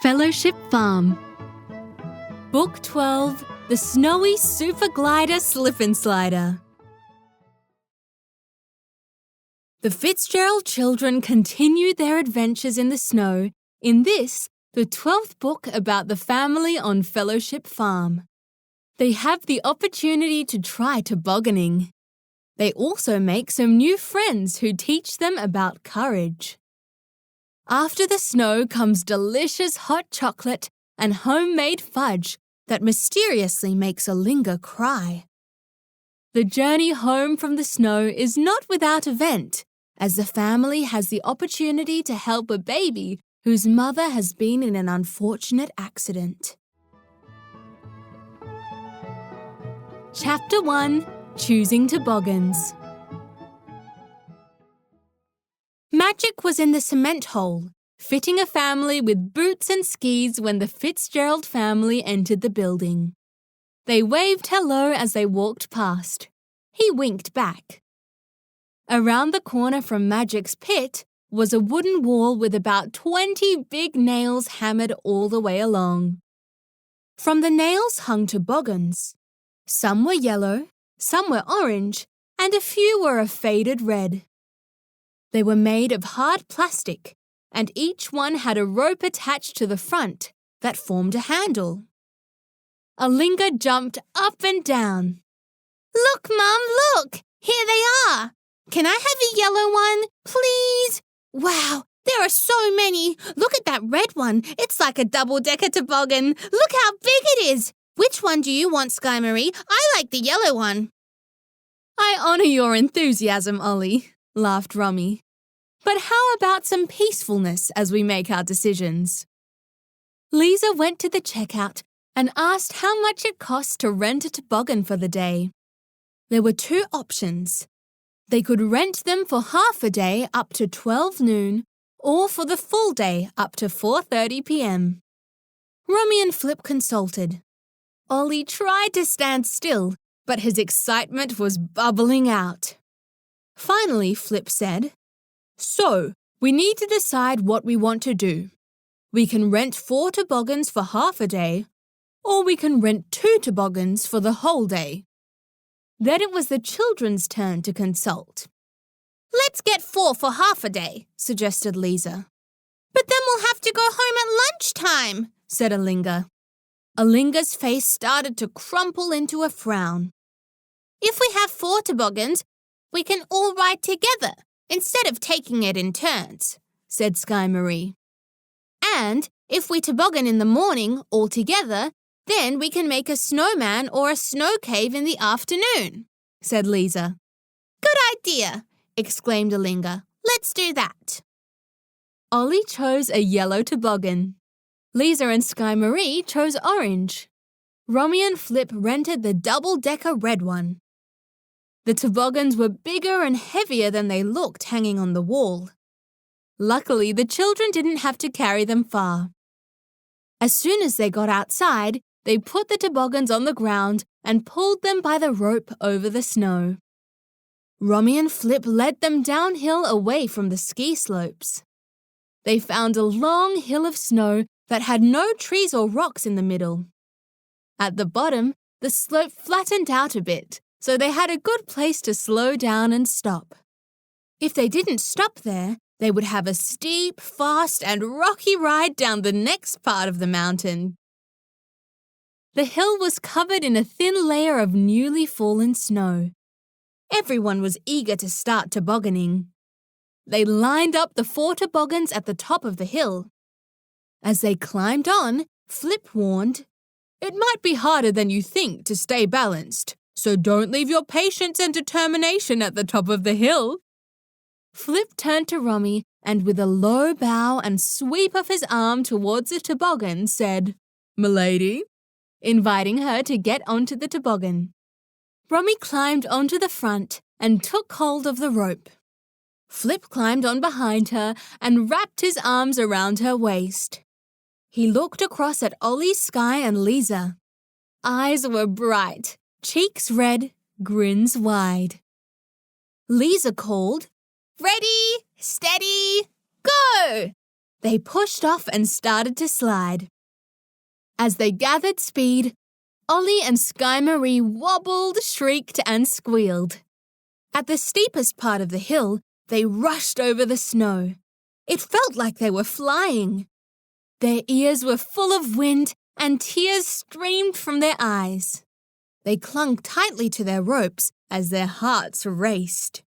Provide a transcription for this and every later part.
Fellowship Farm. Book 12, The Snowy Super Glider Slip and Slider. The Fitzgerald children continue their adventures in the snow in this, the 12th book about the family on Fellowship Farm. They have the opportunity to try tobogganing. They also make some new friends who teach them about courage. After the snow comes delicious hot chocolate and homemade fudge that mysteriously makes Olingah cry. The journey home from the snow is not without event, as the family has the opportunity to help a baby whose mother has been in an unfortunate accident. Chapter 1, Choosing Toboggans. Magic was in the cement hole, fitting a family with boots and skis when the Fitzgerald family entered the building. They waved hello as they walked past. He winked back. Around the corner from Magic's pit was a wooden wall with about 20 big nails hammered all the way along. From the nails hung toboggans. Some were yellow, some were orange, and a few were a faded red. They were made of hard plastic, and each one had a rope attached to the front that formed a handle. Olingah jumped up and down. Look, Mum, look! Here they are! Can I have a yellow one, please? Wow, there are so many! Look at that red one. It's like a double-decker toboggan. Look how big it is! Which one do you want, Sky Marie? I like the yellow one. I honour your enthusiasm, Ollie, laughed Rummy. But how about some peacefulness as we make our decisions? Lisa went to the checkout and asked how much it cost to rent a toboggan for the day. There were two options. They could rent them for half a day up to 12 noon or for the full day up to 4:30 p.m. Rummy and Flip consulted. Ollie tried to stand still, but his excitement was bubbling out. Finally, Flip said, "So, we need to decide what we want to do. We can rent 4 toboggans for half a day, or we can rent 2 toboggans for the whole day." Then it was the children's turn to consult. Let's get 4 for half a day, suggested Lisa. But then we'll have to go home at lunchtime, said Olingah. Olingah's face started to crumple into a frown. If we have 4 toboggans, we can all ride together instead of taking it in turns, said Sky Marie. And if we toboggan in the morning all together, then we can make a snowman or a snow cave in the afternoon, said Lisa. Good idea, exclaimed Olingah. Let's do that. Ollie chose a yellow toboggan. Lisa and Sky Marie chose orange. Rummy and Flip rented the double-decker red one. The toboggans were bigger and heavier than they looked hanging on the wall. Luckily, the children didn't have to carry them far. As soon as they got outside, they put the toboggans on the ground and pulled them by the rope over the snow. Rummy and Flip led them downhill away from the ski slopes. They found a long hill of snow that had no trees or rocks in the middle. At the bottom, the slope flattened out a bit, so they had a good place to slow down and stop. If they didn't stop there, they would have a steep, fast, and rocky ride down the next part of the mountain. The hill was covered in a thin layer of newly fallen snow. Everyone was eager to start tobogganing. They lined up the 4 toboggans at the top of the hill. As they climbed on, Flip warned, "It might be harder than you think to stay balanced, so don't leave your patience and determination at the top of the hill." Flip turned to Rummy and with a low bow and sweep of his arm towards the toboggan said, "M'lady," inviting her to get onto the toboggan. Rummy climbed onto the front and took hold of the rope. Flip climbed on behind her and wrapped his arms around her waist. He looked across at Ollie, Sky, and Lisa. Eyes were bright, cheeks red, grins wide. Lisa called, "Ready, steady, go!" They pushed off and started to slide. As they gathered speed, Ollie and Sky Marie wobbled, shrieked, and squealed. At the steepest part of the hill, they rushed over the snow. It felt like they were flying. Their ears were full of wind and tears streamed from their eyes. They clung tightly to their ropes as their hearts raced.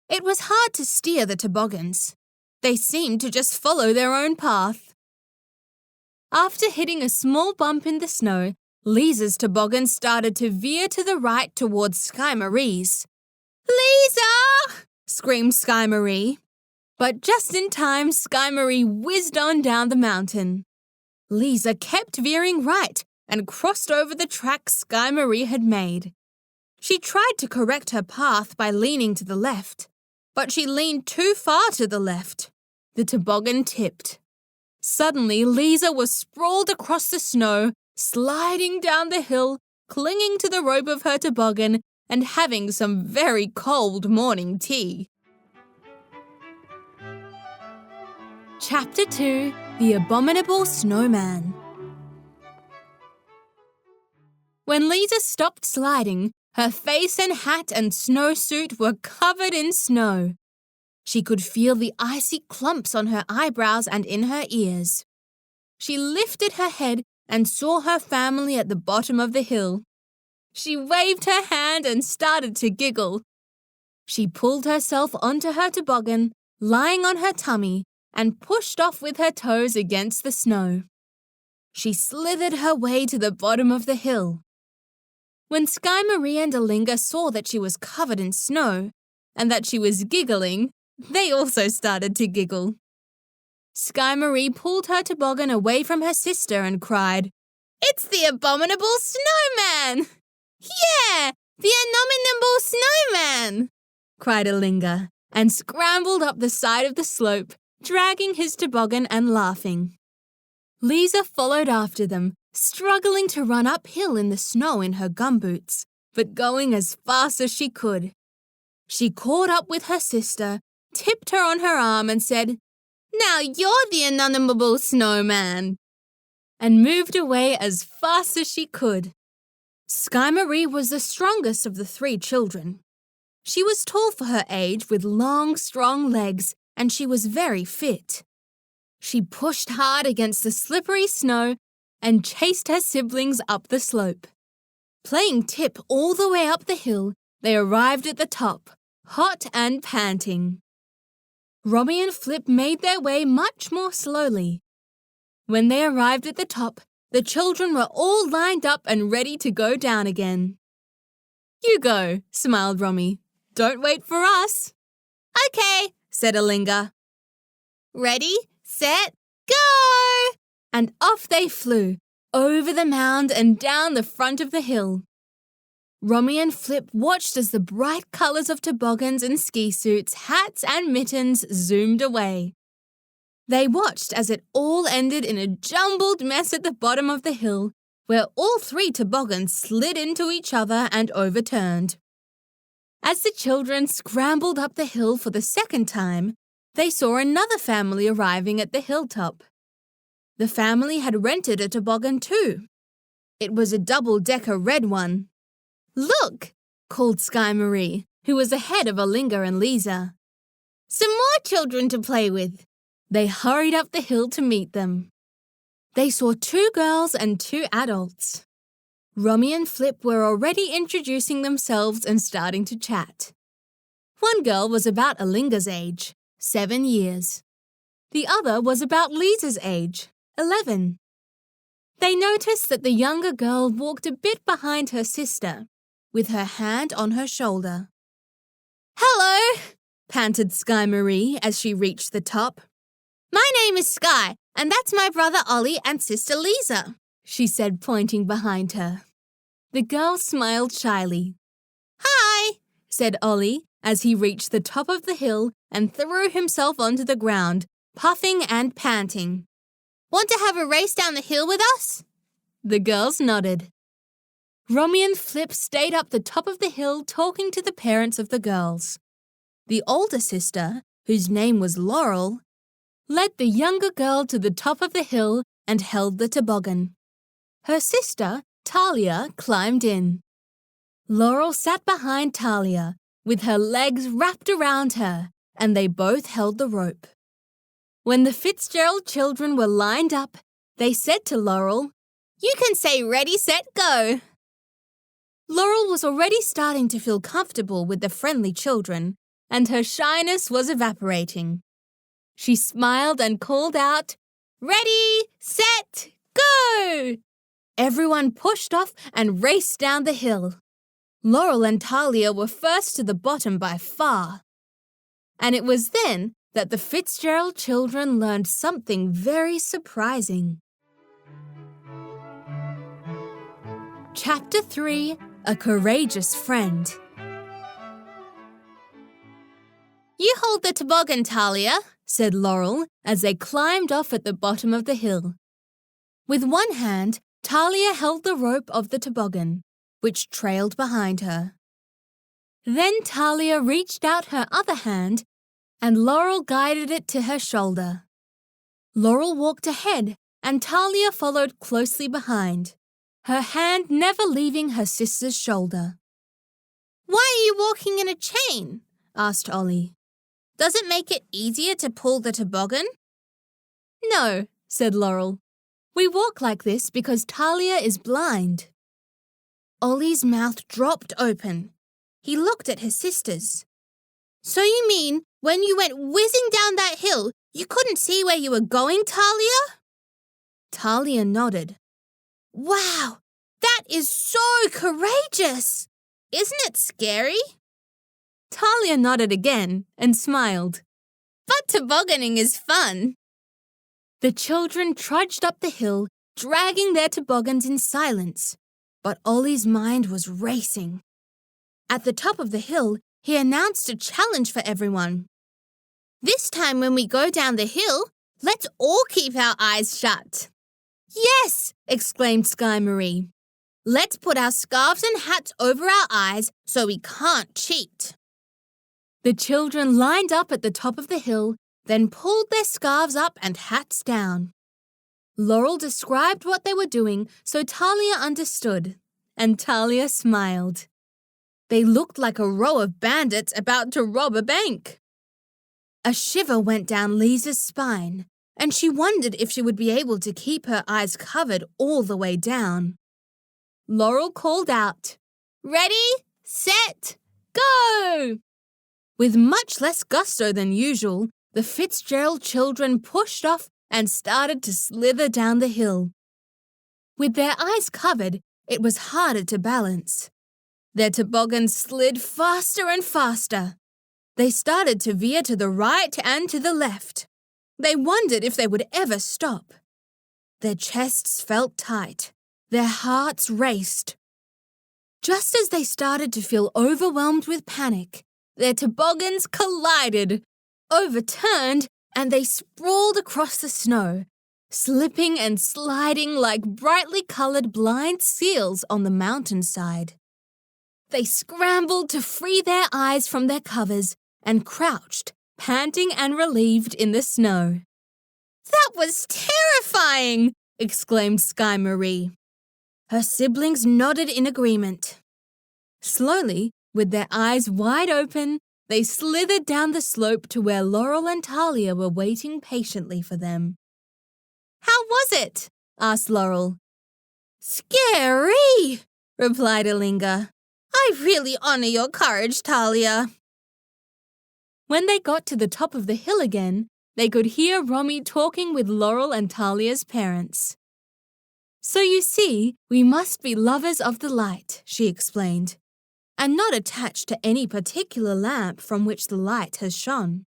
It was hard to steer the toboggans. They seemed to just follow their own path. After hitting a small bump in the snow, Lisa's toboggan started to veer to the right towards Sky Marie's. "Lisa!" screamed Sky Marie. But just in time, Sky Marie whizzed on down the mountain. Lisa kept veering right and crossed over the track Sky Marie had made. She tried to correct her path by leaning to the left, but she leaned too far to the left. The toboggan tipped. Suddenly, Lisa was sprawled across the snow, sliding down the hill, clinging to the rope of her toboggan and having some very cold morning tea. Chapter 2: The Abominable Snowman. When Lisa stopped sliding, her face and hat and snowsuit were covered in snow. She could feel the icy clumps on her eyebrows and in her ears. She lifted her head and saw her family at the bottom of the hill. She waved her hand and started to giggle. She pulled herself onto her toboggan, lying on her tummy, and pushed off with her toes against the snow. She slithered her way to the bottom of the hill. When Sky Marie and Olingah saw that she was covered in snow and that she was giggling, they also started to giggle. Sky Marie pulled her toboggan away from her sister and cried, "It's the Abominable Snowman!" "Yeah, the Abominable Snowman!" cried Olingah, and scrambled up the side of the slope, dragging his toboggan and laughing. Lisa followed after them, struggling to run uphill in the snow in her gumboots, but going as fast as she could. She caught up with her sister, tipped her on her arm and said, "Now you're the Abominable Snowman," and moved away as fast as she could. Sky Marie was the strongest of the three children. She was tall for her age with long, strong legs, and she was very fit. She pushed hard against the slippery snow and chased her siblings up the slope. Playing tip all the way up the hill, they arrived at the top, hot and panting. Romy and Flip made their way much more slowly. When they arrived at the top, the children were all lined up and ready to go down again. "You go," smiled Romy. "Don't wait for us." "Okay," said Olingah. "Ready, set, go!" And off they flew, over the mound and down the front of the hill. Romy and Flip watched as the bright colours of toboggans and ski suits, hats and mittens zoomed away. They watched as it all ended in a jumbled mess at the bottom of the hill, where all three toboggans slid into each other and overturned. As the children scrambled up the hill for the second time, they saw another family arriving at the hilltop. The family had rented a toboggan too. It was a double-decker red one. "Look!" called Sky Marie, who was ahead of Olingah and Lisa. "Some more children to play with." They hurried up the hill to meet them. They saw 2 girls and 2 adults. Romy and Flip were already introducing themselves and starting to chat. One girl was about Olingah's age, 7 years. The other was about Lisa's age, 11. They noticed that the younger girl walked a bit behind her sister, with her hand on her shoulder. "Hello," panted Sky Marie as she reached the top. "My name is Sky, and that's my brother Ollie and sister Lisa," she said, pointing behind her. The girl smiled shyly. "Hi," said Ollie as he reached the top of the hill and threw himself onto the ground, puffing and panting. "Want to have a race down the hill with us?" The girls nodded. Romy and Flip stayed up the top of the hill talking to the parents of the girls. The older sister, whose name was Laurel, led the younger girl to the top of the hill and held the toboggan. Her sister, Talia, climbed in. Laurel sat behind Talia, with her legs wrapped around her, and they both held the rope. When the Fitzgerald children were lined up, they said to Laurel, "You can say ready, set, go." Laurel was already starting to feel comfortable with the friendly children, and her shyness was evaporating. She smiled and called out, "Ready, set, go!" Everyone pushed off and raced down the hill. Laurel and Talia were first to the bottom by far. And it was then that the Fitzgerald children learned something very surprising. Chapter 3, A Courageous Friend. "You hold the toboggan, Talia," said Laurel as they climbed off at the bottom of the hill. With one hand, Talia held the rope of the toboggan, which trailed behind her. Then Talia reached out her other hand, and Laurel guided it to her shoulder. Laurel walked ahead, and Talia followed closely behind, her hand never leaving her sister's shoulder. "Why are you walking in a chain?" asked Ollie. "Does it make it easier to pull the toboggan?" "No," said Laurel. "We walk like this because Talia is blind." Ollie's mouth dropped open. He looked at his sisters. "So you mean when you went whizzing down that hill, you couldn't see where you were going, Talia?" Talia nodded. "Wow, that is so courageous! Isn't it scary?" Talia nodded again and smiled. "But tobogganing is fun." The children trudged up the hill, dragging their toboggans in silence, but Ollie's mind was racing. At the top of the hill, he announced a challenge for everyone. "This time when we go down the hill, let's all keep our eyes shut." "Yes!" exclaimed Sky Marie. "Let's put our scarves and hats over our eyes so we can't cheat." The children lined up at the top of the hill, then pulled their scarves up and hats down. Laurel described what they were doing so Talia understood, and Talia smiled. They looked like a row of bandits about to rob a bank. A shiver went down Lisa's spine, and she wondered if she would be able to keep her eyes covered all the way down. Laurel called out, "Ready, set, go!" With much less gusto than usual, the Fitzgerald children pushed off and started to slither down the hill. With their eyes covered, it was harder to balance. Their toboggans slid faster and faster. They started to veer to the right and to the left. They wondered if they would ever stop. Their chests felt tight. Their hearts raced. Just as they started to feel overwhelmed with panic, their toboggans collided, overturned, and they sprawled across the snow, slipping and sliding like brightly colored blind seals on the mountainside. They scrambled to free their eyes from their covers and crouched, panting and relieved in the snow. "That was terrifying!" exclaimed Sky Marie. Her siblings nodded in agreement. Slowly, with their eyes wide open, they slithered down the slope to where Laurel and Talia were waiting patiently for them. "How was it?" asked Laurel. "Scary," replied Olingah. "I really honor your courage, Talia." When they got to the top of the hill again, they could hear Romy talking with Laurel and Talia's parents. "So you see, we must be lovers of the light," she explained, "and not attached to any particular lamp from which the light has shone."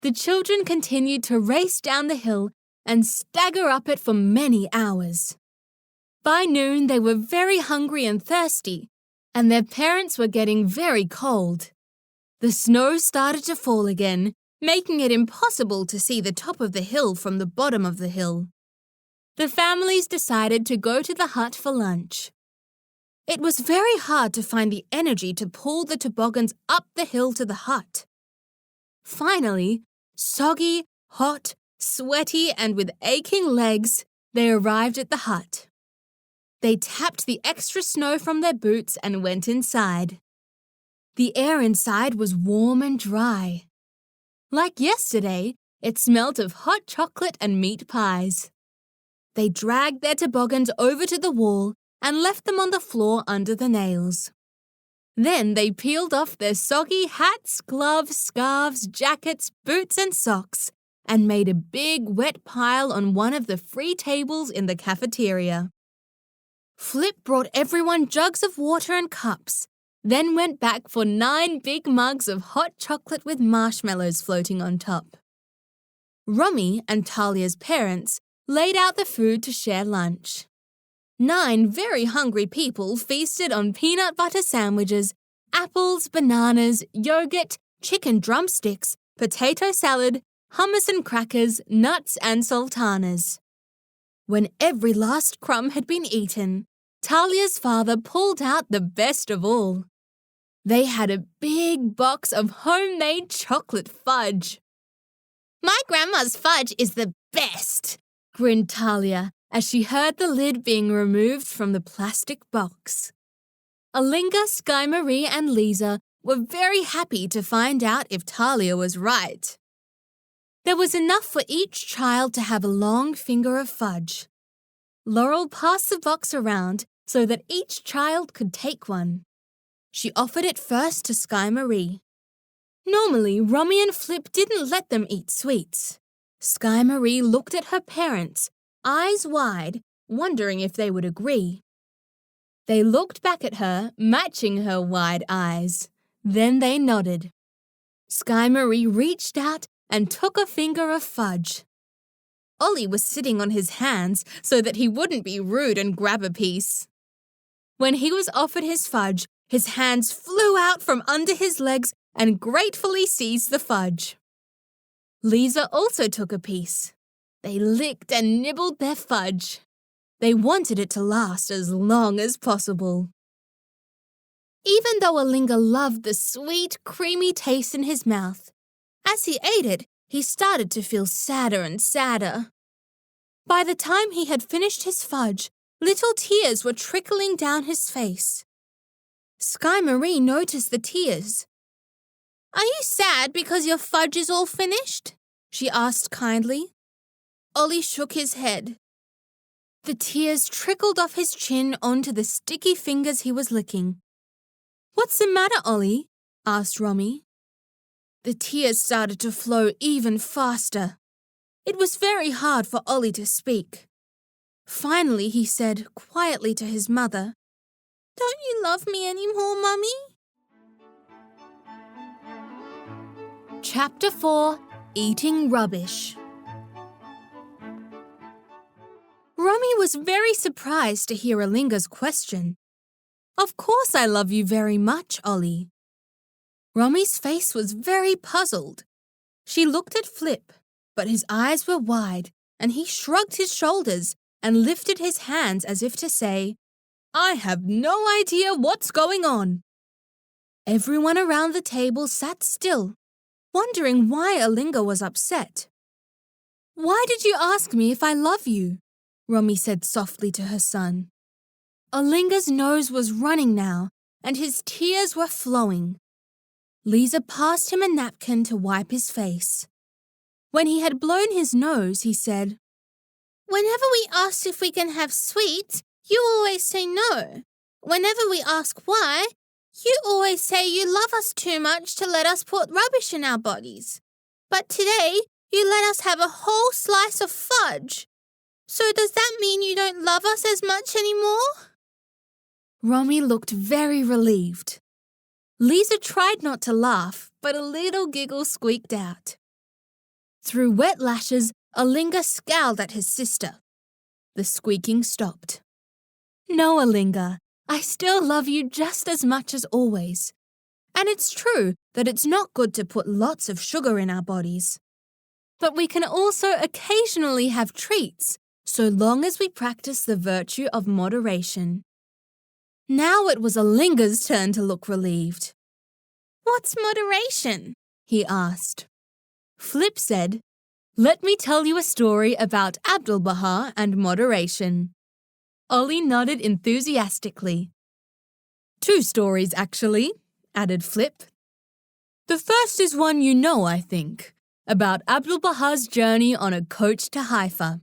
The children continued to race down the hill and stagger up it for many hours. By noon, they were very hungry and thirsty, and their parents were getting very cold. The snow started to fall again, making it impossible to see the top of the hill from the bottom of the hill. The families decided to go to the hut for lunch. It was very hard to find the energy to pull the toboggans up the hill to the hut. Finally, soggy, Hot, sweaty, and with aching legs, they arrived at the hut. They tapped the extra snow from their boots and went inside. The air inside was warm and dry. Like yesterday, it smelt of hot chocolate and meat pies. They dragged their toboggans over to the wall and left them on the floor under the nails. Then they peeled off their soggy hats, gloves, scarves, jackets, boots, and socks and made a big wet pile on one of the free tables in the cafeteria. Flip brought everyone jugs of water and cups, then went back for 9 big mugs of hot chocolate with marshmallows floating on top. Romy and Talia's parents laid out the food to share lunch. 9 very hungry people feasted on peanut butter sandwiches, apples, bananas, yogurt, chicken drumsticks, potato salad, hummus and crackers, nuts and sultanas. When every last crumb had been eaten, Talia's father pulled out the best of all. They had a big box of homemade chocolate fudge. My grandma's fudge is the best, grinned Talia as she heard the lid being removed from the plastic box. Olingah, Sky Marie, and Lisa were very happy to find out if Talia was right. There was enough for each child to have a long finger of fudge. Laurel passed the box around so that each child could take one. She offered it first to Sky Marie. Normally, Romy and Flip didn't let them eat sweets. Sky Marie looked at her parents, eyes wide, wondering if they would agree. They looked back at her, matching her wide eyes. Then they nodded. Sky Marie reached out and took a finger of fudge. Ollie was sitting on his hands so that he wouldn't be rude and grab a piece. When he was offered his fudge, his hands flew out from under his legs and gratefully seized the fudge. Lisa also took a piece. They licked and nibbled their fudge. They wanted it to last as long as possible. Even though Olingah loved the sweet, creamy taste in his mouth, as he ate it, he started to feel sadder and sadder. By the time he had finished his fudge, little tears were trickling down his face. Sky Marie noticed the tears. Are you sad because your fudge is all finished? She asked kindly. Ollie shook his head. The tears trickled off his chin onto the sticky fingers he was licking. What's the matter, Ollie? Asked Romy. The tears started to flow even faster. It was very hard for Ollie to speak. Finally, he said quietly to his mother, Don't you love me anymore, Mummy? Chapter 4, Eating Rubbish. Romy was very surprised to hear Olingah's question. Of course I love you very much, Ollie. Romy's face was very puzzled. She looked at Flip, but his eyes were wide and he shrugged his shoulders and lifted his hands as if to say, I have no idea what's going on. Everyone around the table sat still, wondering why Olingah was upset. Why did you ask me if I love you? Romy said softly to her son. Olingah's nose was running now, and his tears were flowing. Lisa passed him a napkin to wipe his face. When he had blown his nose, he said, Whenever we ask if we can have sweets, you always say no. Whenever we ask why, you always say you love us too much to let us put rubbish in our bodies. But today, you let us have a whole slice of fudge. So does that mean you don't love us as much anymore? Romy looked very relieved. Lisa tried not to laugh, but a little giggle squeaked out. Through wet lashes, Olingah scowled at his sister. The squeaking stopped. No, Olingah, I still love you just as much as always. And it's true that it's not good to put lots of sugar in our bodies. But we can also occasionally have treats, so long as we practice the virtue of moderation. Now it was Olingah's turn to look relieved. What's moderation? He asked. Flip said, Let me tell you a story about Abdu'l-Baha and moderation. Ollie nodded enthusiastically. 2 stories, actually, added Flip. The first is one you know, I think, about Abdu'l-Baha's journey on a coach to Haifa.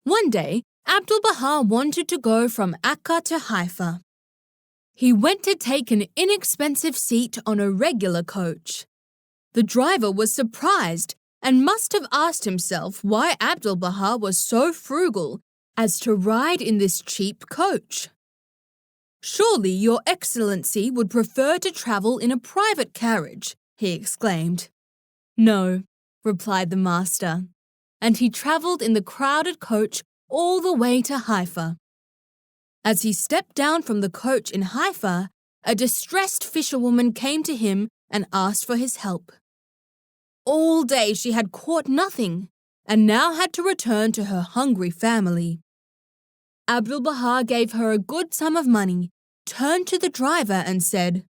One day, Abdu'l-Baha wanted to go from Akka to Haifa. He went to take an inexpensive seat on a regular coach. The driver was surprised and must have asked himself why Abdu'l-Baha was so frugal as to ride in this cheap coach. Surely your excellency would prefer to travel in a private carriage, he exclaimed. No, replied the master, and he travelled in the crowded coach all the way to Haifa. As he stepped down from the coach in Haifa, a distressed fisherwoman came to him and asked for his help. All day she had caught nothing and now had to return to her hungry family. Abdu'l-Baha gave her a good sum of money, turned to the driver and said,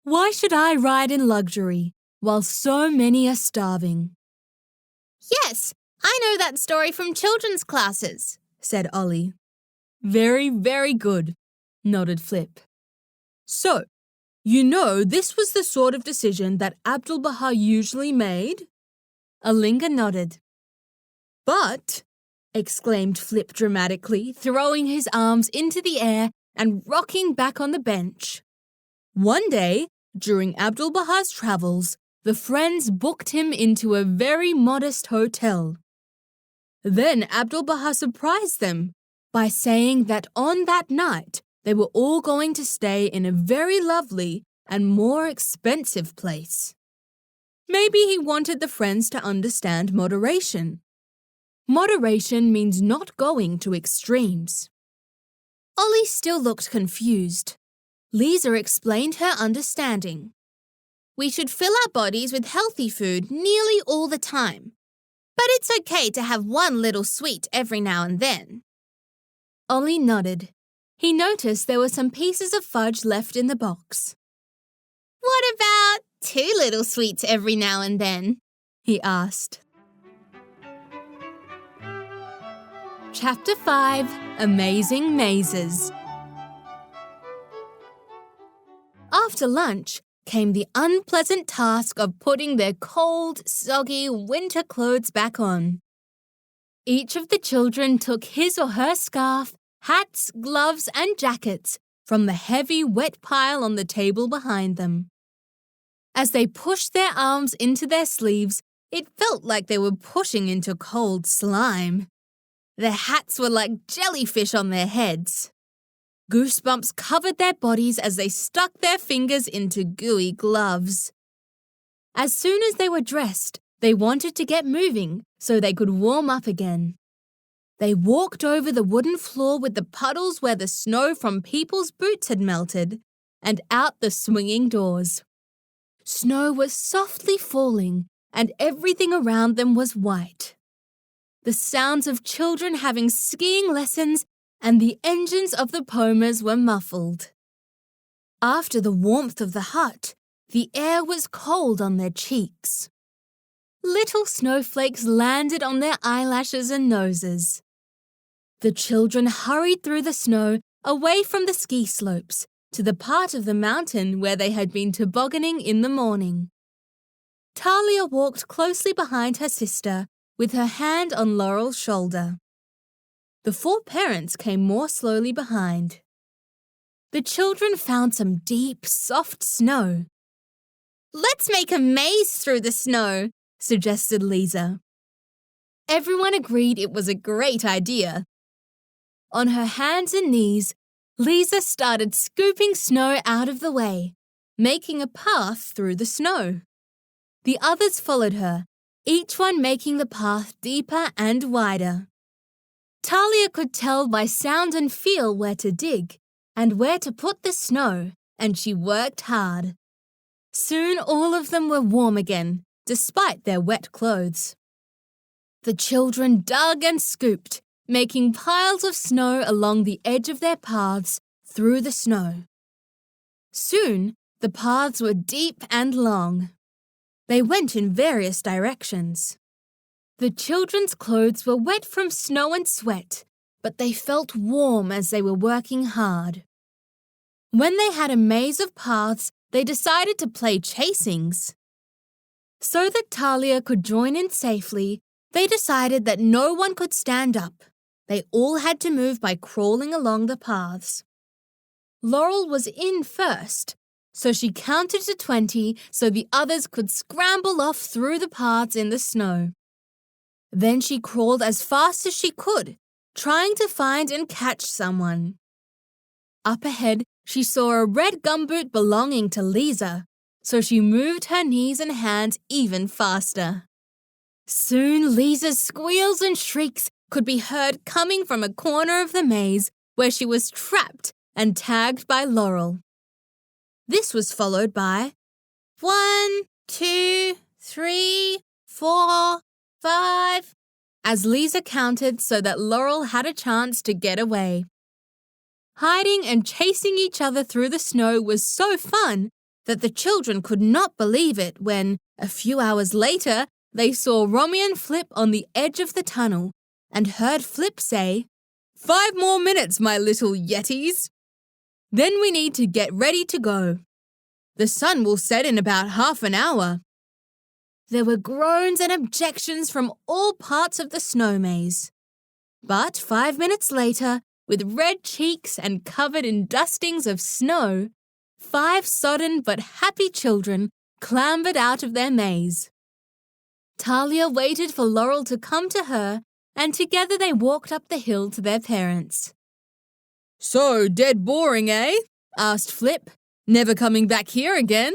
Why should I ride in luxury while so many are starving? Yes, I know that story from children's classes, said Ollie. Very, very good, nodded Flip. So, you know this was the sort of decision that Abdu'l-Baha usually made? Olingah nodded. But, exclaimed Flip dramatically, throwing his arms into the air and rocking back on the bench. One day, during Abdu'l-Baha's travels, the friends booked him into a very modest hotel. Then Abdu'l-Baha surprised them by saying that on that night they were all going to stay in a very lovely and more expensive place. Maybe he wanted the friends to understand moderation. Moderation means not going to extremes. Ollie still looked confused. Lisa explained her understanding. We should fill our bodies with healthy food nearly all the time, but it's okay to have one little sweet every now and then. Ollie nodded. He noticed there were some pieces of fudge left in the box. What about 2 little sweets every now and then? He asked. Chapter 5, Amazing Mazes. After lunch came the unpleasant task of putting their cold, soggy winter clothes back on. Each of the children took his or her scarf, hats, gloves, and jackets from the heavy, wet pile on the table behind them. As they pushed their arms into their sleeves, it felt like they were pushing into cold slime. Their hats were like jellyfish on their heads. Goosebumps covered their bodies as they stuck their fingers into gooey gloves. As soon as they were dressed, they wanted to get moving so they could warm up again. They walked over the wooden floor with the puddles where the snow from people's boots had melted, and out the swinging doors. Snow was softly falling, and everything around them was white. The sounds of children having skiing lessons and the engines of the Pumas were muffled. After the warmth of the hut, the air was cold on their cheeks. Little snowflakes landed on their eyelashes and noses. The children hurried through the snow away from the ski slopes to the part of the mountain where they had been tobogganing in the morning. Talia walked closely behind her sister with her hand on Laurel's shoulder. The 4 parents came more slowly behind. The children found some deep, soft snow. Let's make a maze through the snow, suggested Lisa. Everyone agreed it was a great idea. On her hands and knees, Lisa started scooping snow out of the way, making a path through the snow. The others followed her, each one making the path deeper and wider. Talia could tell by sound and feel where to dig and where to put the snow, and she worked hard. Soon all of them were warm again, despite their wet clothes. The children dug and scooped, making piles of snow along the edge of their paths through the snow. Soon, the paths were deep and long. They went in various directions. The children's clothes were wet from snow and sweat, but they felt warm as they were working hard. When they had a maze of paths, they decided to play chasings. So that Talia could join in safely, they decided that no one could stand up. They all had to move by crawling along the paths. Laurel was in first, so she counted to 20 so the others could scramble off through the paths in the snow. Then she crawled as fast as she could, trying to find and catch someone. Up ahead, she saw a red gumboot belonging to Lisa, so she moved her knees and hands even faster. Soon Lisa's squeals and shrieks could be heard coming from a corner of the maze where she was trapped and tagged by Laurel. This was followed by 1, 2, 3, 4, 5, as Lisa counted so that Laurel had a chance to get away. Hiding and chasing each other through the snow was so fun that the children could not believe it when, a few hours later, they saw Romy and Flip on the edge of the tunnel and heard Flip say, "5 more minutes, my little Yetis. Then we need to get ready to go. The sun will set in about half an hour." There were groans and objections from all parts of the snow maze. But 5 minutes later, with red cheeks and covered in dustings of snow, 5 sodden but happy children clambered out of their maze. Talia waited for Laurel to come to her, and together they walked up the hill to their parents. "So, dead boring, eh?" asked Flip. "Never coming back here again?"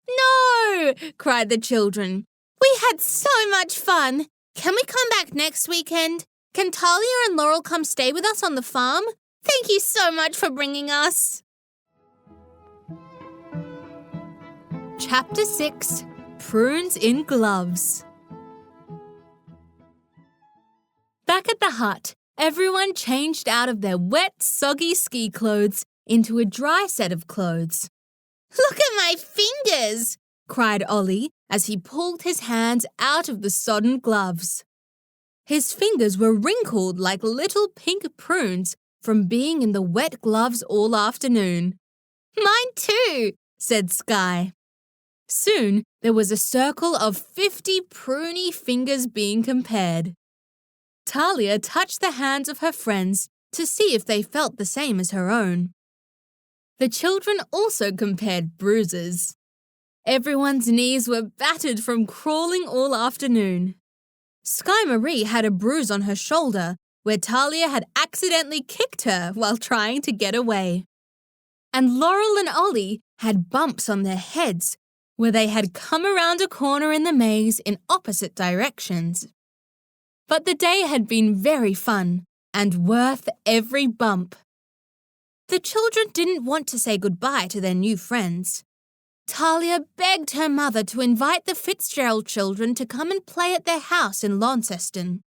No! cried the children. We had so much fun. Can we come back next weekend? Can Talia and Laurel come stay with us on the farm? Thank you so much for bringing us. Chapter 6, Prunes in Gloves. Back at the hut, everyone changed out of their wet, soggy ski clothes into a dry set of clothes. Look at my fingers, cried Ollie as he pulled his hands out of the sodden gloves. His fingers were wrinkled like little pink prunes from being in the wet gloves all afternoon. Mine too, said Sky. Soon there was a circle of 50 pruny fingers being compared. Talia touched the hands of her friends to see if they felt the same as her own. The children also compared bruises. Everyone's knees were battered from crawling all afternoon. Sky Marie had a bruise on her shoulder where Talia had accidentally kicked her while trying to get away. And Laurel and Ollie had bumps on their heads where they had come around a corner in the maze in opposite directions. But the day had been very fun and worth every bump. The children didn't want to say goodbye to their new friends. Talia begged her mother to invite the Fitzgerald children to come and play at their house in Launceston.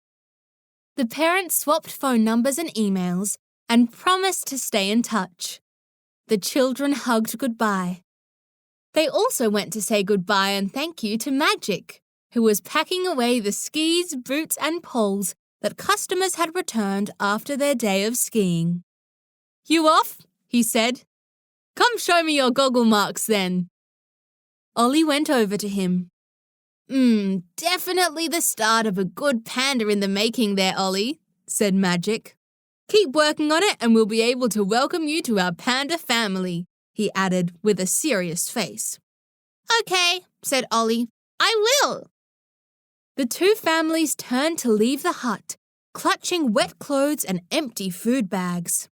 The parents swapped phone numbers and emails and promised to stay in touch. The children hugged goodbye. They also went to say goodbye and thank you to Magic, who was packing away the skis, boots and poles that customers had returned after their day of skiing. "You off?" he said. "Come show me your goggle marks then." Ollie went over to him. Definitely the start of a good panda in the making there, Ollie," said Magic. "Keep working on it and we'll be able to welcome you to our panda family," he added with a serious face. "Okay," said Ollie. "I will." The two families turned to leave the hut, clutching wet clothes and empty food bags.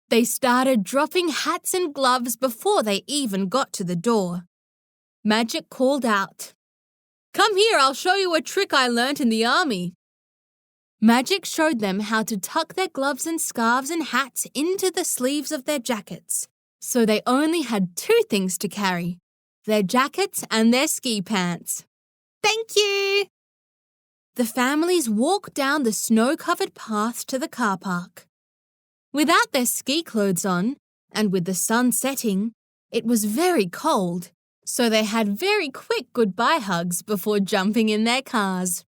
They started dropping hats and gloves before they even got to the door. Magic called out, "Come here, I'll show you a trick I learnt in the army." Magic showed them how to tuck their gloves and scarves and hats into the sleeves of their jackets, so they only had 2 things to carry, their jackets and their ski pants. "Thank you." The families walked down the snow-covered path to the car park. Without their ski clothes on, and with the sun setting, it was very cold, so they had very quick goodbye hugs before jumping in their cars.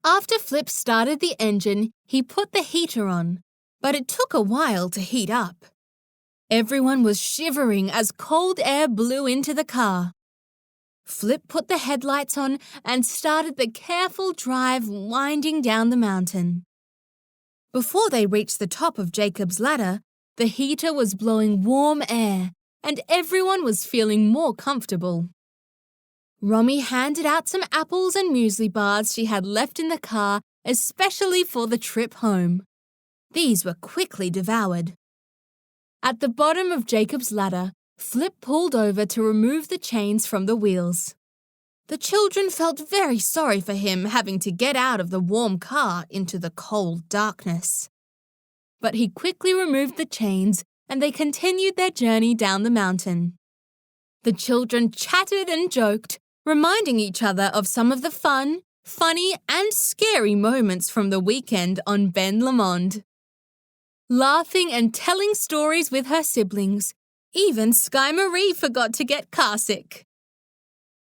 After Flip started the engine, he put the heater on, but it took a while to heat up. Everyone was shivering as cold air blew into the car. Flip put the headlights on and started the careful drive winding down the mountain. Before they reached the top of Jacob's ladder, the heater was blowing warm air and everyone was feeling more comfortable. Romy handed out some apples and muesli bars she had left in the car, especially for the trip home. These were quickly devoured. At the bottom of Jacob's ladder, Flip pulled over to remove the chains from the wheels. The children felt very sorry for him having to get out of the warm car into the cold darkness. But he quickly removed the chains and they continued their journey down the mountain. The children chatted and joked, reminding each other of some of the fun, funny and scary moments from the weekend on Ben Lomond. Laughing and telling stories with her siblings, even Sky Marie forgot to get carsick.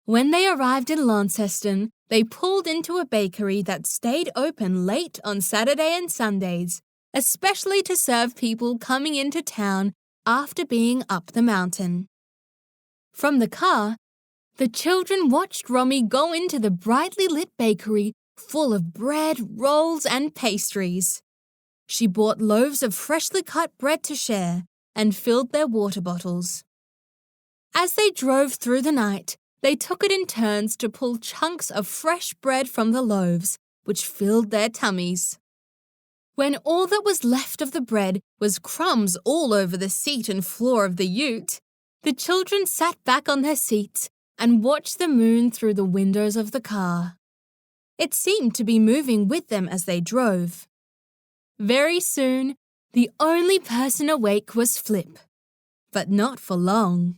When they arrived in Launceston, they pulled into a bakery that stayed open late on Saturday and Sundays, especially to serve people coming into town after being up the mountain. From the car, the children watched Romy go into the brightly lit bakery full of bread, rolls and pastries. She bought loaves of freshly cut bread to share and filled their water bottles. As they drove through the night, they took it in turns to pull chunks of fresh bread from the loaves, which filled their tummies. When all that was left of the bread was crumbs all over the seat and floor of the ute, the children sat back on their seats and watched the moon through the windows of the car. It seemed to be moving with them as they drove. Very soon, the only person awake was Flip, but not for long.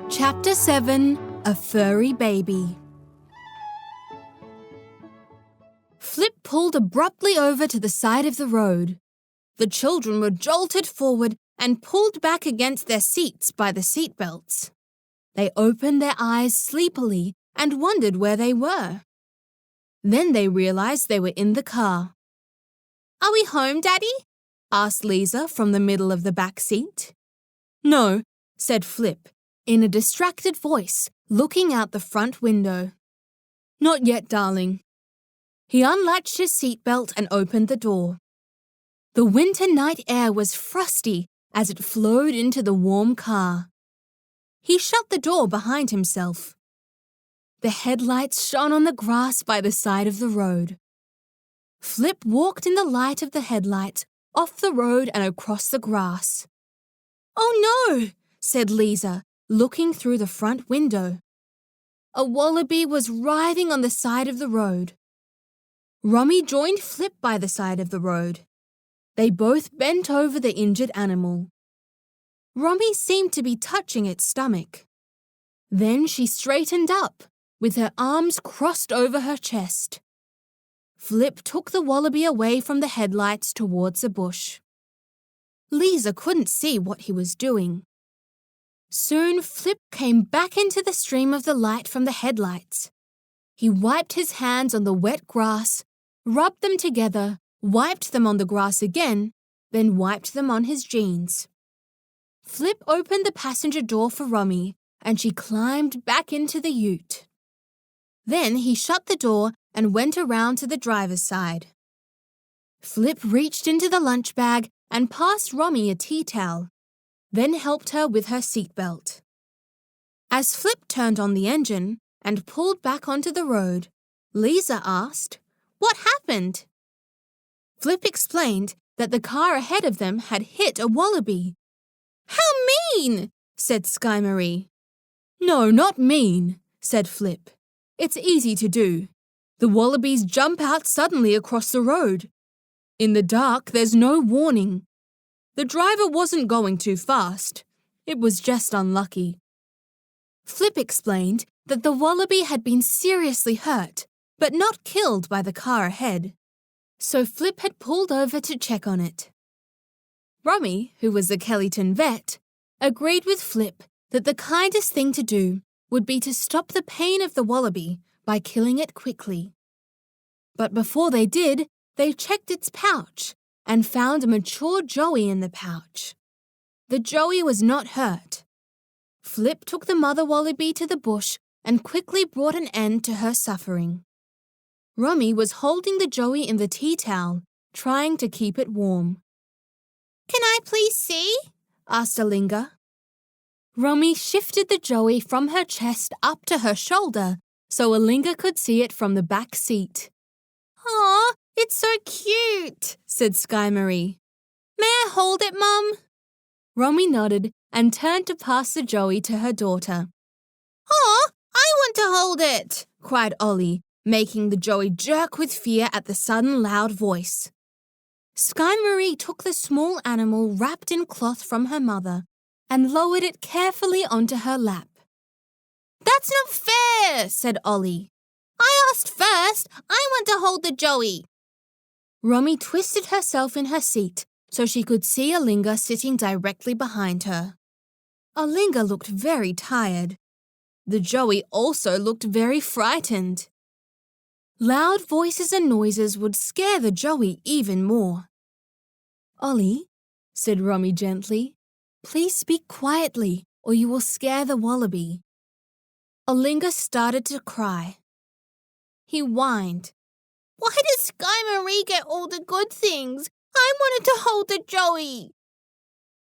Chapter 7: A Furry Baby. Flip pulled abruptly over to the side of the road. The children were jolted forward and pulled back against their seats by the seatbelts. They opened their eyes sleepily and wondered where they were. Then they realized they were in the car. "Are we home, Daddy?" asked Lisa from the middle of the back seat. "No," said Flip, in a distracted voice, looking out the front window. "Not yet, darling." He unlatched his seatbelt and opened the door. The winter night air was frosty as it flowed into the warm car. He shut the door behind himself. The headlights shone on the grass by the side of the road. Flip walked in the light of the headlights, off the road and across the grass. "Oh no," said Lisa, looking through the front window. A wallaby was writhing on the side of the road. Romy joined Flip by the side of the road. They both bent over the injured animal. Romy seemed to be touching its stomach. Then she straightened up, with her arms crossed over her chest. Flip took the wallaby away from the headlights towards a bush. Lisa couldn't see what he was doing. Soon Flip came back into the stream of the light from the headlights. He wiped his hands on the wet grass, rubbed them together, wiped them on the grass again, then wiped them on his jeans. Flip opened the passenger door for Romy, and she climbed back into the ute. Then he shut the door and went around to the driver's side. Flip reached into the lunch bag and passed Romy a tea towel, then helped her with her seatbelt. As Flip turned on the engine and pulled back onto the road, Lisa asked, "What happened?" Flip explained that the car ahead of them had hit a wallaby. "How mean!" said Sky Marie. "No, not mean," said Flip. "It's easy to do. The wallabies jump out suddenly across the road. In the dark, there's no warning. The driver wasn't going too fast. It was just unlucky." Flip explained that the wallaby had been seriously hurt, but not killed by the car ahead. So Flip had pulled over to check on it. Romy, who was the Kellyton vet, agreed with Flip that the kindest thing to do would be to stop the pain of the wallaby by killing it quickly. But before they did, they checked its pouch and found a mature joey in the pouch. The joey was not hurt. Flip took the mother wallaby to the bush and quickly brought an end to her suffering. Romy was holding the joey in the tea towel, trying to keep it warm. "Can I please see?" asked Olingah. Romy shifted the joey from her chest up to her shoulder so Olingah could see it from the back seat. "Aw, it's so cute," said Sky Marie. "May I hold it, Mum?" Romy nodded and turned to pass the joey to her daughter. "Aw, I want to hold it," cried Ollie, making the joey jerk with fear at the sudden loud voice. Sky Marie took the small animal wrapped in cloth from her mother and lowered it carefully onto her lap. "That's not fair," said Ollie. "I asked first. I want to hold the joey." Romy twisted herself in her seat so she could see Olingah sitting directly behind her. Olingah looked very tired. The joey also looked very frightened. Loud voices and noises would scare the joey even more. "Ollie," said Romy gently, "please speak quietly or you will scare the wallaby." Olingah started to cry. He whined. "Why does Sky Marie get all the good things? I wanted to hold the joey."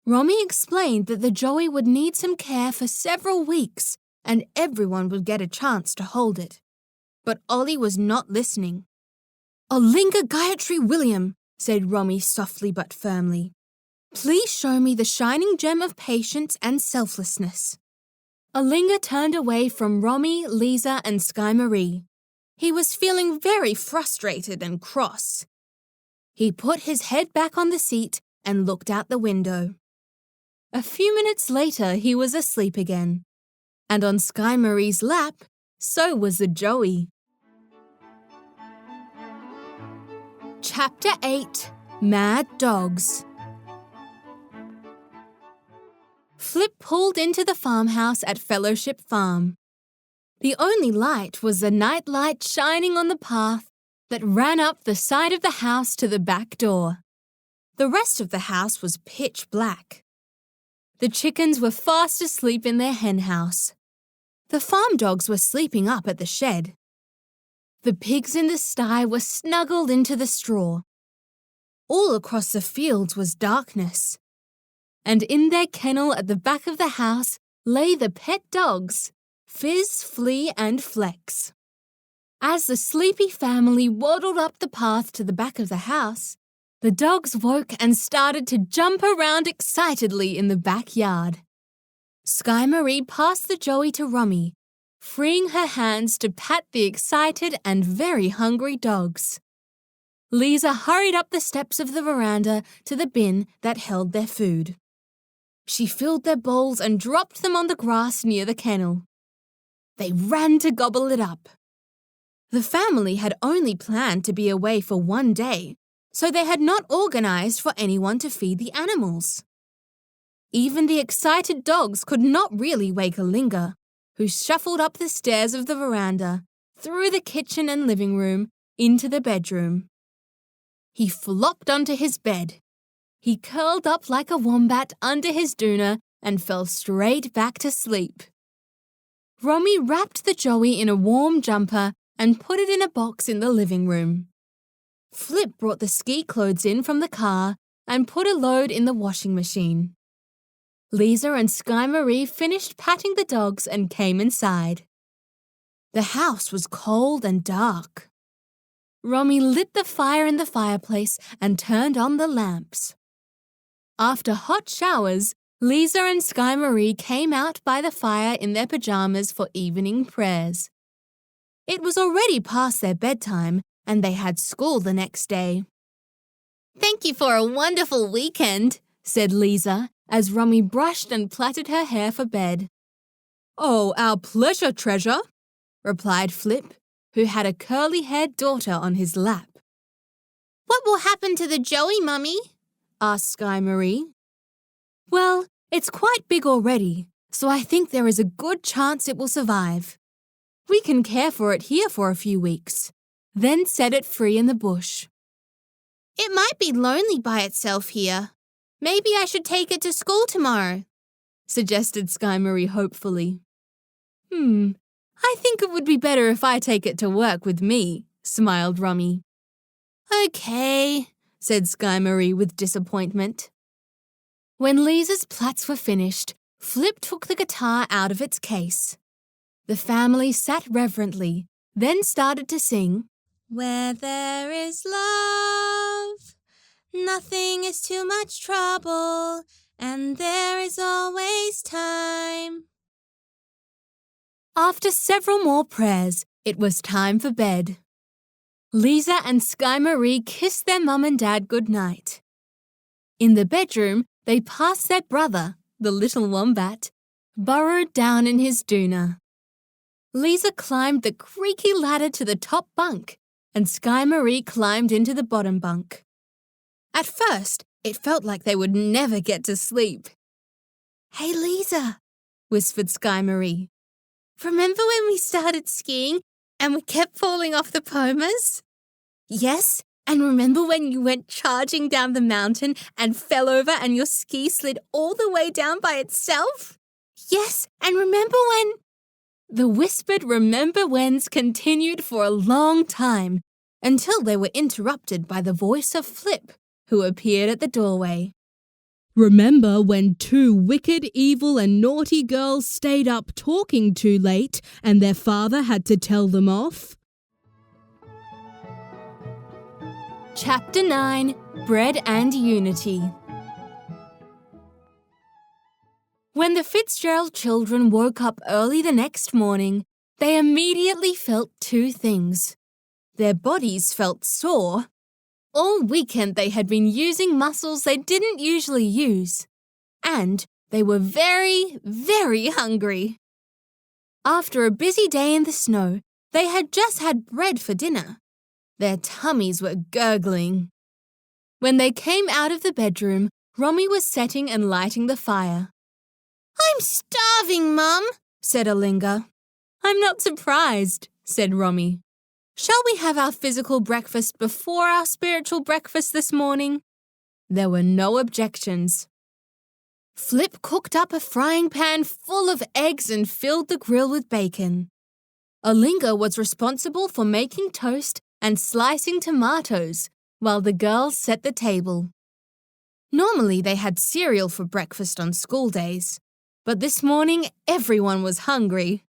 Romy explained that the joey would need some care for several weeks and everyone would get a chance to hold it. But Ollie was not listening. "Olingah Gayatri William," said Romy softly but firmly, "please show me the shining gem of patience and selflessness." Olingah turned away from Romy, Lisa and Sky Marie. He was feeling very frustrated and cross. He put his head back on the seat and looked out the window. A few minutes later, he was asleep again. And on Sky Marie's lap, so was the joey. Chapter 8 Mad Dogs. Flip pulled into the farmhouse at Fellowship Farm. The only light was the night light shining on the path that ran up the side of the house to the back door. The rest of the house was pitch black. The chickens were fast asleep in their hen house. The farm dogs were sleeping up at the shed. The pigs in the sty were snuggled into the straw. All across the fields was darkness. And in their kennel at the back of the house lay the pet dogs, Fizz, Flea and Flex. As the sleepy family waddled up the path to the back of the house, the dogs woke and started to jump around excitedly in the backyard. Sky Marie passed the joey to Romy, freeing her hands to pat the excited and very hungry dogs. Lisa hurried up the steps of the veranda to the bin that held their food. She filled their bowls and dropped them on the grass near the kennel. They ran to gobble it up. The family had only planned to be away for one day, so they had not organized for anyone to feed the animals. Even the excited dogs could not really wake Olingah, who shuffled up the stairs of the veranda, through the kitchen and living room, into the bedroom. He flopped onto his bed. He curled up like a wombat under his doona and fell straight back to sleep. Romy wrapped the joey in a warm jumper and put it in a box in the living room. Flip brought the ski clothes in from the car and put a load in the washing machine. Lisa and Sky Marie finished patting the dogs and came inside. The house was cold and dark. Romy lit the fire in the fireplace and turned on the lamps. After hot showers, Lisa and Sky Marie came out by the fire in their pajamas for evening prayers. It was already past their bedtime and they had school the next day. "Thank you for a wonderful weekend," said Lisa as Romy brushed and plaited her hair for bed. "Oh, our pleasure, treasure," replied Flip, who had a curly-haired daughter on his lap. "What will happen to the joey, Mummy?" asked Sky Marie. "Well, it's quite big already, so I think there is a good chance it will survive. We can care for it here for a few weeks, then set it free in the bush. It might be lonely by itself here. Maybe I should take it to school tomorrow, suggested Sky Marie hopefully. I think it would be better if I take it to work with me, smiled Rummy. Okay, said Sky Marie with disappointment. When Lisa's plats were finished, Flip took the guitar out of its case. The family sat reverently, then started to sing, Where there is love, nothing is too much trouble, and there is always time. After several more prayers, it was time for bed. Lisa and Sky Marie kissed their mum and dad goodnight. In the bedroom, they passed their brother, the little wombat, burrowed down in his doona. Lisa climbed the creaky ladder to the top bunk, and Sky Marie climbed into the bottom bunk. At first, it felt like they would never get to sleep. Hey, Lisa, whispered Sky Marie. Remember when we started skiing and we kept falling off the pomas? Yes, and remember when you went charging down the mountain and fell over and your ski slid all the way down by itself? Yes, and remember when... The whispered remember whens continued for a long time until they were interrupted by the voice of Flip, who appeared at the doorway. Remember when 2 wicked, evil and naughty girls stayed up talking too late and their father had to tell them off? Chapter 9, Bread and Unity. When the Fitzgerald children woke up early the next morning, they immediately felt 2 things. Their bodies felt sore. All weekend they had been using muscles they didn't usually use. And they were very, very hungry. After a busy day in the snow, they had just had bread for dinner. Their tummies were gurgling. When they came out of the bedroom, Romy was setting and lighting the fire. I'm starving, Mum, said Olingah. I'm not surprised, said Romy. Shall we have our physical breakfast before our spiritual breakfast this morning? There were no objections. Flip cooked up a frying pan full of eggs and filled the grill with bacon. Olingah was responsible for making toast and slicing tomatoes, while the girls set the table. Normally they had cereal for breakfast on school days, but this morning everyone was hungry.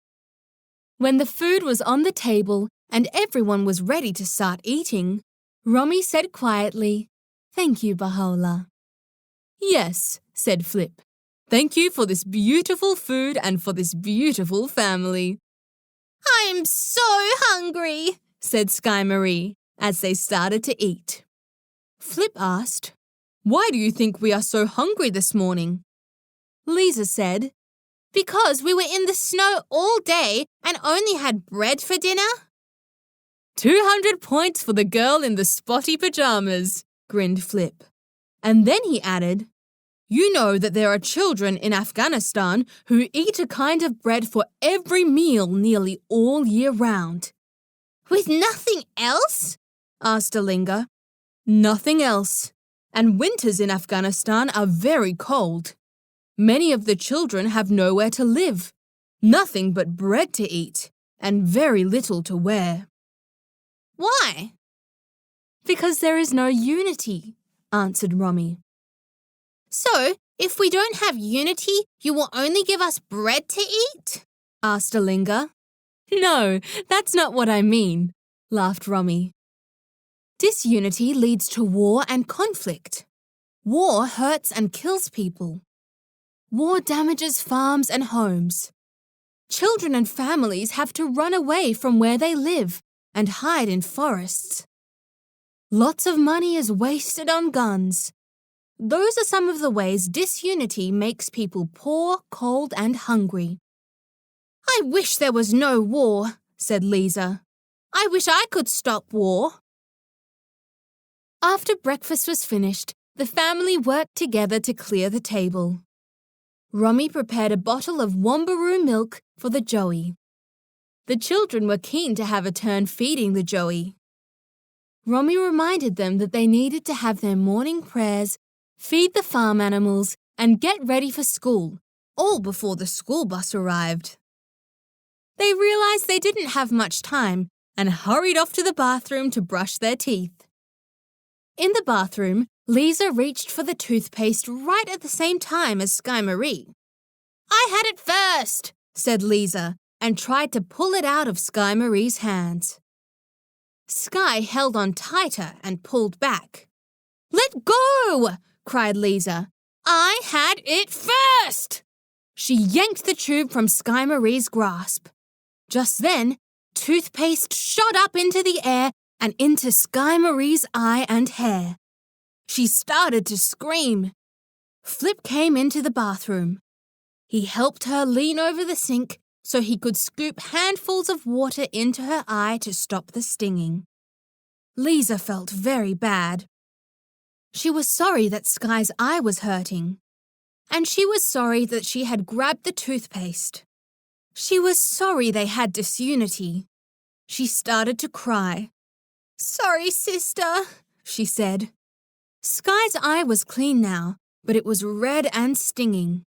When the food was on the table and everyone was ready to start eating, Romy said quietly, "Thank you, Baha'u'llah." "Yes," said Flip. "Thank you for this beautiful food and for this beautiful family." I'm so hungry, said Sky Marie as they started to eat. Flip asked, "Why do you think we are so hungry this morning?" Lisa said, because we were in the snow all day and only had bread for dinner. 200 points for the girl in the spotty pajamas, grinned Flip. And then he added, "You know that there are children in Afghanistan who eat a kind of bread for every meal nearly all year round." With nothing else? asked Olingah. Nothing else. And winters in Afghanistan are very cold. Many of the children have nowhere to live, nothing but bread to eat, and very little to wear. Why? Because there is no unity, answered Romy. So, if we don't have unity, you will only give us bread to eat? asked Olingah. No, that's not what I mean, laughed Romy. Disunity leads to war and conflict. War hurts and kills people. War damages farms and homes. Children and families have to run away from where they live and hide in forests. Lots of money is wasted on guns. Those are some of the ways disunity makes people poor, cold, and hungry. I wish there was no war, said Lisa. I wish I could stop war. After breakfast was finished, the family worked together to clear the table. Romy prepared a bottle of Wombaroo milk for the Joey. The children were keen to have a turn feeding the joey. Romy reminded them that they needed to have their morning prayers, feed the farm animals, and get ready for school, all before the school bus arrived. They realized they didn't have much time and hurried off to the bathroom to brush their teeth. In the bathroom, Lisa reached for the toothpaste right at the same time as Sky Marie. I had it first, said Lisa, and tried to pull it out of Sky Marie's hands. Sky held on tighter and pulled back. Let go, cried Lisa. I had it first. She yanked the tube from Sky Marie's grasp. Just then, toothpaste shot up into the air and into Sky Marie's eye and hair. She started to scream. Flip came into the bathroom. He helped her lean over the sink so he could scoop handfuls of water into her eye to stop the stinging. Lisa felt very bad. She was sorry that Sky's eye was hurting. And she was sorry that she had grabbed the toothpaste. She was sorry they had disunity. She started to cry. Sorry, sister, she said. Sky's eye was clean now, but it was red and stinging.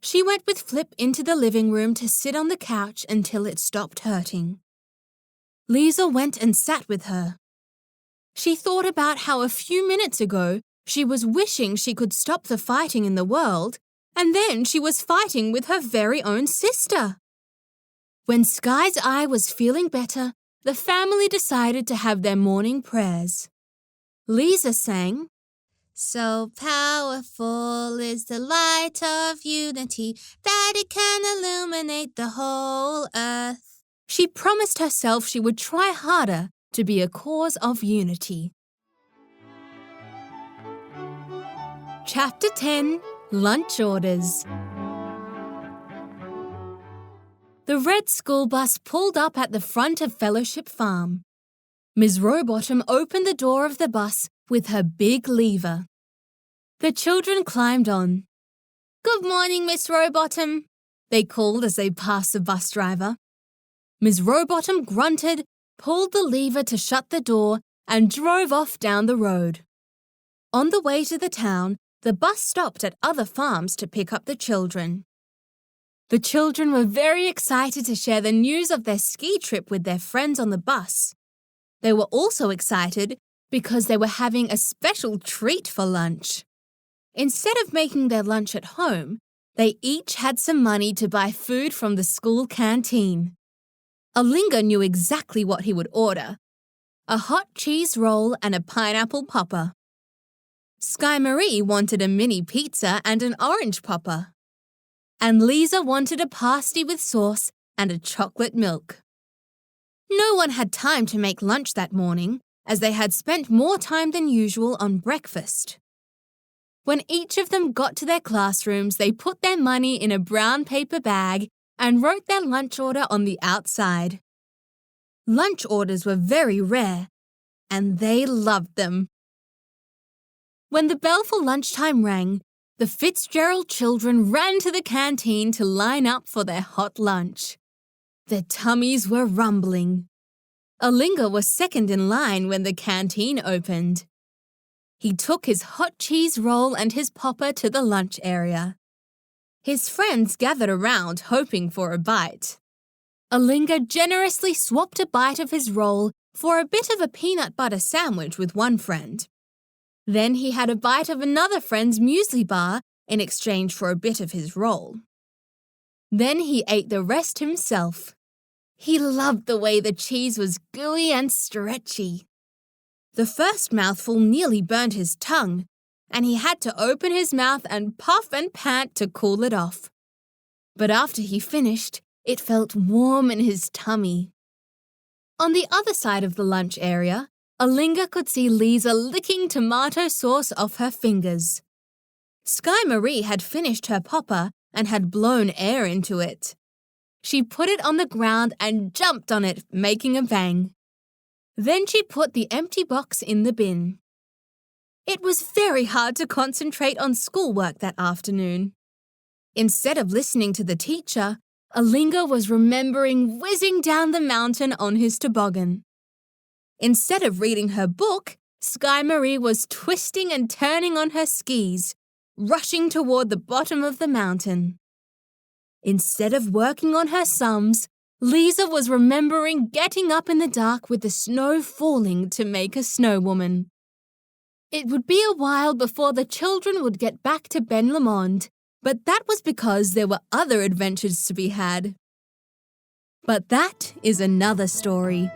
She went with Flip into the living room to sit on the couch until it stopped hurting. Lisa went and sat with her. She thought about how a few minutes ago she was wishing she could stop the fighting in the world, and then she was fighting with her very own sister. When Sky's eye was feeling better, the family decided to have their morning prayers. Lisa sang, So powerful is the light of unity that it can illuminate the whole earth. She promised herself she would try harder to be a cause of unity. Chapter 10, Lunch Orders. The red school bus pulled up at the front of Fellowship Farm. Ms. Rowbottom opened the door of the bus with her big lever. The children climbed on. Good morning, Miss Rowbottom, they called as they passed the bus driver. Ms. Rowbottom grunted, pulled the lever to shut the door, and drove off down the road. On the way to the town, the bus stopped at other farms to pick up the children. The children were very excited to share the news of their ski trip with their friends on the bus. They were also excited because they were having a special treat for lunch. Instead of making their lunch at home, they each had some money to buy food from the school canteen. Olingah knew exactly what he would order: a hot cheese roll and a pineapple popper. Sky Marie wanted a mini pizza and an orange popper. And Lisa wanted a pasty with sauce and a chocolate milk. No one had time to make lunch that morning, as they had spent more time than usual on breakfast. When each of them got to their classrooms, they put their money in a brown paper bag and wrote their lunch order on the outside. Lunch orders were very rare, and they loved them. When the bell for lunchtime rang, the Fitzgerald children ran to the canteen to line up for their hot lunch. Their tummies were rumbling. Olingah was second in line when the canteen opened. He took his hot cheese roll and his popper to the lunch area. His friends gathered around hoping for a bite. Olingah generously swapped a bite of his roll for a bit of a peanut butter sandwich with one friend. Then he had a bite of another friend's muesli bar in exchange for a bit of his roll. Then he ate the rest himself. He loved the way the cheese was gooey and stretchy. The first mouthful nearly burned his tongue, and he had to open his mouth and puff and pant to cool it off. But after he finished, it felt warm in his tummy. On the other side of the lunch area, Olingah could see Lisa licking tomato sauce off her fingers. Sky Marie had finished her popper and had blown air into it. She put it on the ground and jumped on it, making a bang. Then she put the empty box in the bin. It was very hard to concentrate on schoolwork that afternoon. Instead of listening to the teacher, Olingah was remembering whizzing down the mountain on his toboggan. Instead of reading her book, Sky Marie was twisting and turning on her skis, rushing toward the bottom of the mountain. Instead of working on her sums, Lisa was remembering getting up in the dark with the snow falling to make a snow woman. It would be a while before the children would get back to Ben Lomond, but that was because there were other adventures to be had. But that is another story.